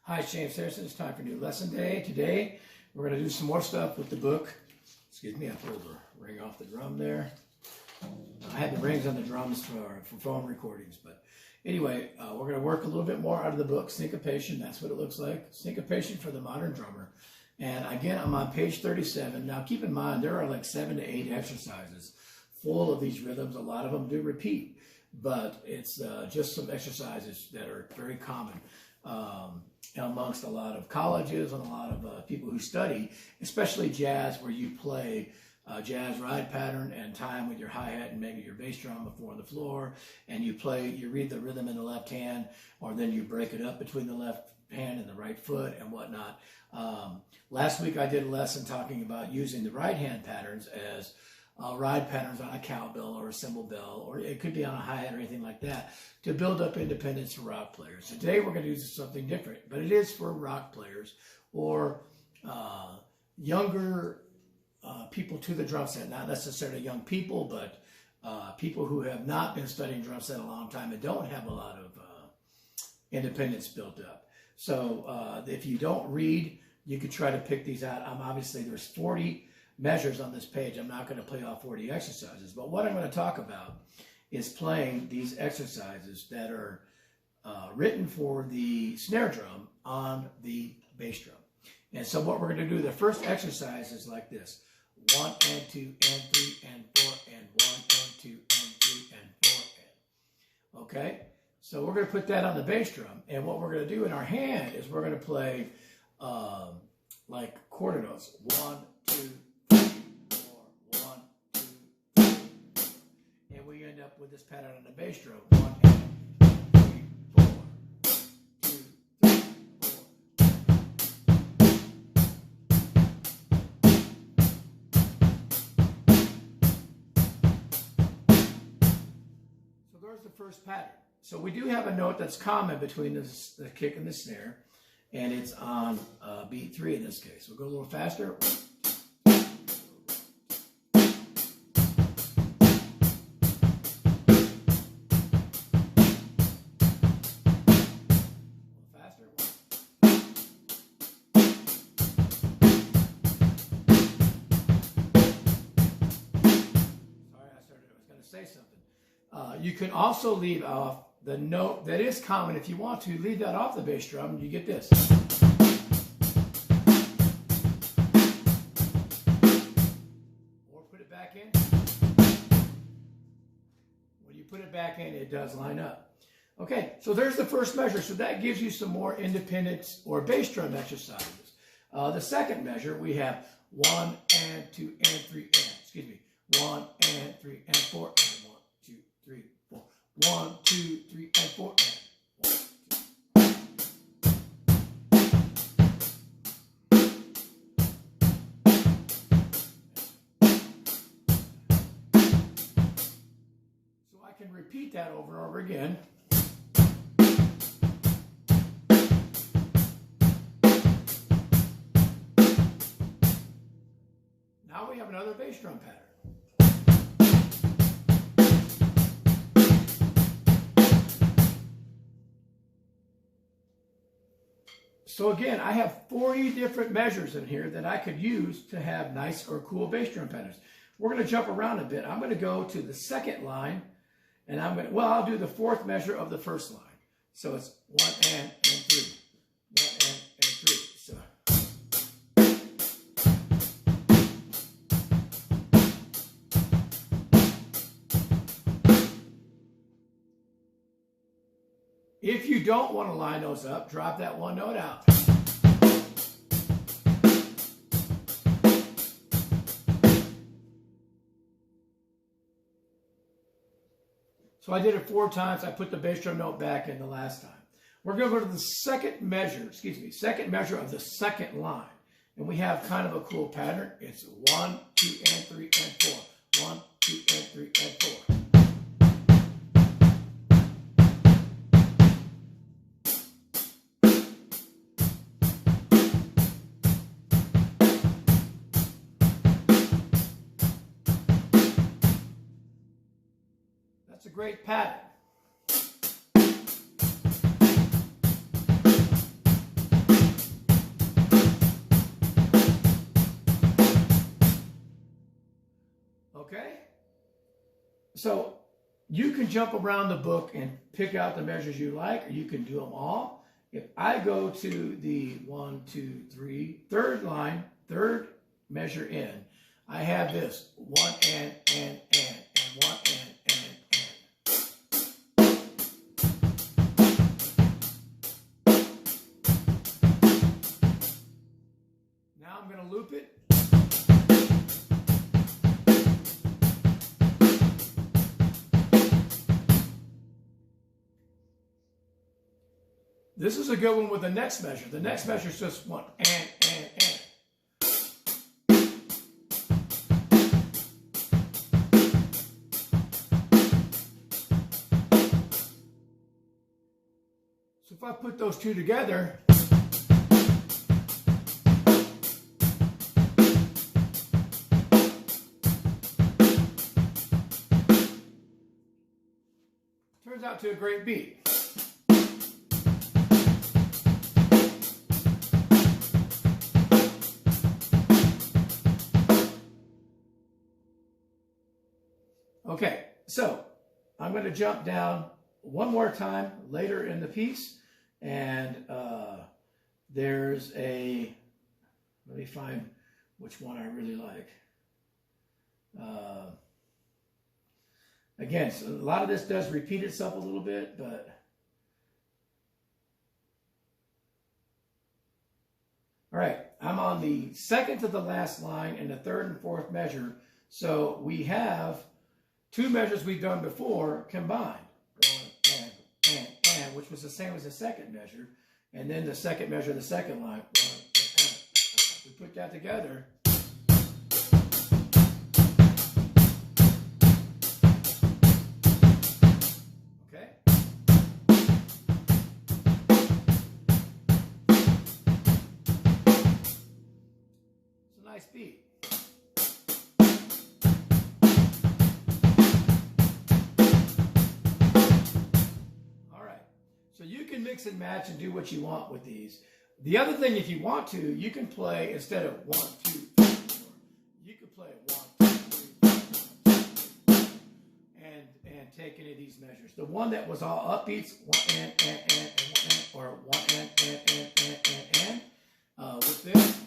Hi, JamesAnimalHarrison. It's time for a new lesson day. Today, we're going to do some more stuff with the book. Excuse me, I pulled the ring off the drum there. I had the rings on the drums for phone recordings, but anyway, we're going to work a little bit more out of the book, Syncopation. That's what it looks like. Syncopation for the modern drummer. And again, I'm on page 37. Now, keep in mind, there are like 7 to 8 exercises full of these rhythms. A lot of them do repeat, but it's just some exercises that are very common amongst a lot of colleges and a lot of people who study, especially jazz, where you play jazz ride pattern and time with your hi-hat and maybe your bass drum before on the floor, and you read the rhythm in the left hand, or then you break it up between the left hand and the right foot and whatnot. Last week I did a lesson talking about using the right hand patterns as ride patterns on a cowbell or a cymbal bell, or it could be on a hi-hat or anything like that, to build up independence for rock players. So today we're going to do something different, but it is for rock players or younger people to the drum set, not necessarily young people, but people who have not been studying drum set a long time and don't have a lot of independence built up. So if you don't read, you could try to pick these out. Obviously, there's 40 measures on this page. I'm not going to play all 40 exercises, but what I'm going to talk about is playing these exercises that are written for the snare drum on the bass drum. And so what we're going to do, the first exercise is like this: 1 and 2 and 3 and 4 and 1 and 2 and 3 and 4 and. Okay? So we're going to put that on the bass drum, and what we're going to do in our hand is we're going to play like quarter notes. 1, 2, 3, 4, 1, 2, 3, 4. And we end up with this pattern on the bass drum. 1 and 3, 4, 2, 3, 4. So there's the first pattern. So we do have a note that's common between the kick and the snare, and it's on beat 3 in this case. We'll go a little faster. Say something. You can also leave off the note that is common. If you want to, leave that off the bass drum, and you get this. Or put it back in. When you put it back in, it does line up. Okay, so there's the first measure. So that gives you some more independence or bass drum exercises. The second measure, we have 1 and 2 and 3 and. Excuse me. 1 and 3 and 4 and 1, 2, 3, 4. 1, 2, 3 and 4 and 1, 2. So I can repeat that over and over again. Now we have another bass drum pattern. So again, I have 40 different measures in here that I could use to have nice or cool bass drum patterns. We're going to jump around a bit. I'm going to go to the second line, and I'll do the fourth measure of the first line. So it's 1 and 3. 1 and 3. So. If you don't want to line those up, drop that one note out. So I did it 4 times. I put the bass drum note back in the last time. We're going to go to the second measure of the second line. And we have kind of a cool pattern. It's 1, 2, and 3, and 4. 1, 2, and 3, and 4. That's a great pattern. So you can jump around the book and pick out the measures you like, or you can do them all. If I go to the 1, 2, 3, third line, third measure in, I have this 1 and 1 and. Now I'm going to loop it. This is a good one with the next measure. The next measure is just 1 and. So if I put those two together, turns out to a great beat. Okay, so I'm going to jump down one more time later in the piece, and there's a, let me find which one I really like. Again, so a lot of this does repeat itself a little bit, but all right, I'm on the second to the last line in the third and fourth measure, so we have two measures we've done before combined. 1 and, which was the same as the second measure. And then the second measure, the second line. 1 and. We put that together. Okay. It's a nice beat. So you can mix and match and do what you want with these. The other thing, if you want to, you can play instead of 1, 2, 3, 4. You can play 1, 2, 3, 4, 1, 2, 3, and take any of these measures. The one that was all upbeats, 1 and, or 1 and. With this.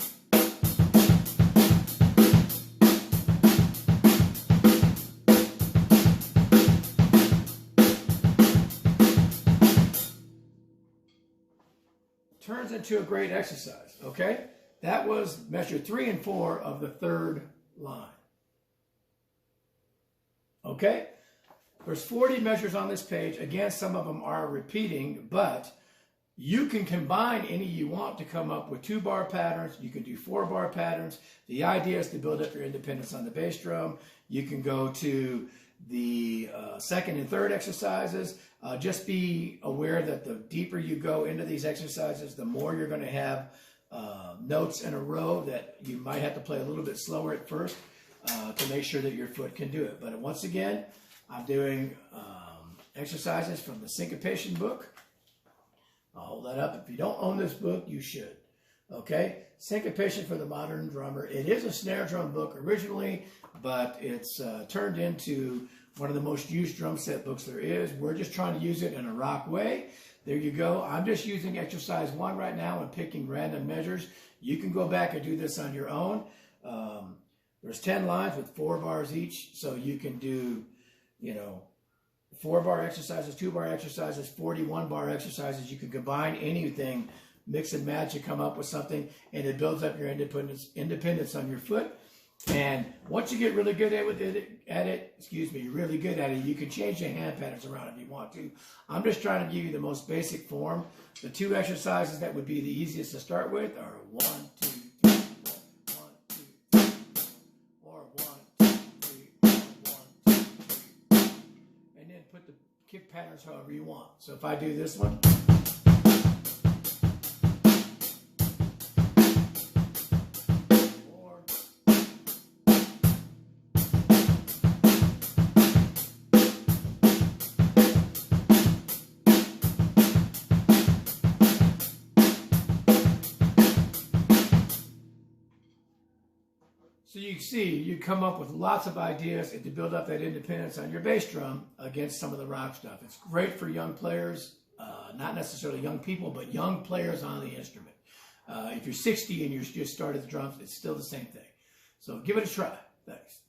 Turns into a great exercise, okay? That was measure 3 and 4 of the third line. Okay? There's 40 measures on this page. Again, some of them are repeating, but you can combine any you want to come up with 2-bar patterns. You can do 4-bar patterns. The idea is to build up your independence on the bass drum. You can go to the second and third exercises. Just be aware that the deeper you go into these exercises, the more you're going to have notes in a row that you might have to play a little bit slower at first to make sure that your foot can do it. But once again, I'm doing exercises from the Syncopation book. I'll hold that up. If you don't own this book, you should. Okay? Syncopation for the Modern Drummer. It is a snare drum book originally, but it's turned into one of the most used drum set books there is. We're just trying to use it in a rock way. There you go. I'm just using exercise 1 right now and picking random measures. You can go back and do this on your own. There's 10 lines with 4 bars each, so you can do, 4-bar exercises, 2-bar exercises, 41-bar exercises. You can combine anything, mix and match, and come up with something, and it builds up your independence on your foot. And once you get really good at it, you can change your hand patterns around if you want to. I'm just trying to give you the most basic form. The 2 exercises that would be the easiest to start with are 1, 2, 3, 4, 1, 2, 3, 4, or 1, 2, 3, 4, 1, 2, 3, and then put the kick patterns however you want. So if I do this one. So you see, you come up with lots of ideas and to build up that independence on your bass drum against some of the rock stuff. It's great for young players, not necessarily young people, but young players on the instrument. If you're 60 and you're just started the drums, it's still the same thing. So give it a try. Thanks.